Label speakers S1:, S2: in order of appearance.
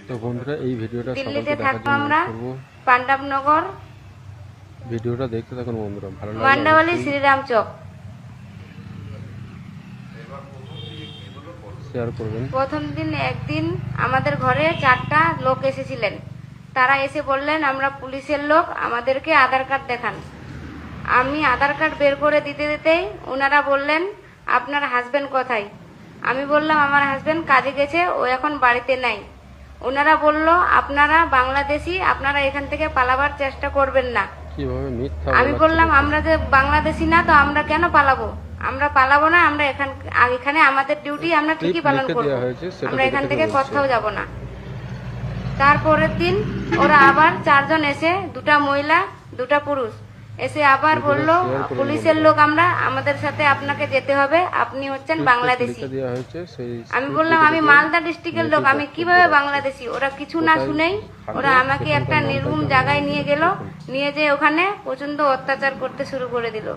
S1: তো বন্ধুরা এই ভিডিওটা
S2: দিল্লিতে
S1: সকলকে দেখার
S2: থাকবো
S1: জন্য
S2: আমরা
S1: অনুরোধ করবো।
S2: পাণ্ডবনগর
S1: ভিডিওটা দেখতে থাকুন বন্ধুরা, ভালো লাগলে
S2: মান্ডাওয়ালি
S1: অবশ্যই
S2: শ্রীরাম চক।
S1: শেয়ার করবেন।
S2: প্রথম দিন একদিন আমাদের ঘরে 4টা লোক এসেছিলেন। তারা এসে বললেন আমরা পুলিশের লোক, আমাদেরকে আধার কার্ড দেখান। আমি আধার কার্ড বের করে দিতে দিতেই ওনারা বললেন আপনার হাজবেন্ড কোথায়? আমি বললাম আমার হাজবেন্ড কাজে গেছে, ও এখন বাড়িতে নাই। ওনারা বলল আপনারা বাংলাদেশি, আপনারা এখান থেকে পালাবার চেষ্টা করবেন না।
S1: কিভাবে মিথ্যা
S2: আমি
S1: বলাচ্ছে
S2: বললাম
S1: দেখুন।
S2: আমরা যে বাংলাদেশি না, তো আমরা কেন পালাবো? আমরা পালাবো না, আমরা এখানে আমাদের ডিউটি আমরা ঠিকই পালন
S1: লিখে
S2: করব,
S1: দেওয়া হয়েছে, সেটা
S2: আমরা এখান
S1: দেখে
S2: থেকে
S1: বলছি।
S2: কোথাও যাব না। তারপরের দিন ওরা আবার 4 জন এসে, 2টা মহিলা 2টা পুরুষ এসে আবার বলল পুলিশের লোক আমরা, আমাদের সাথে আপনাকে যেতে হবে, আপনি হচ্ছেন বাংলাদেশি।
S1: লিখে দেওয়া হয়েছে, সেই
S2: আমি বললাম আমি মালদা ডিস্ট্রিক্টের লোক, আমি কিভাবে বাংলাদেশি? ওরা কিছু না শুনেই ওরা আমাকে একটা নির্ভুম জায়গায় নিয়ে গেল, নিয়ে যেয়ে ওখানে প্রচন্ড অত্যাচার করতে শুরু করে দিল।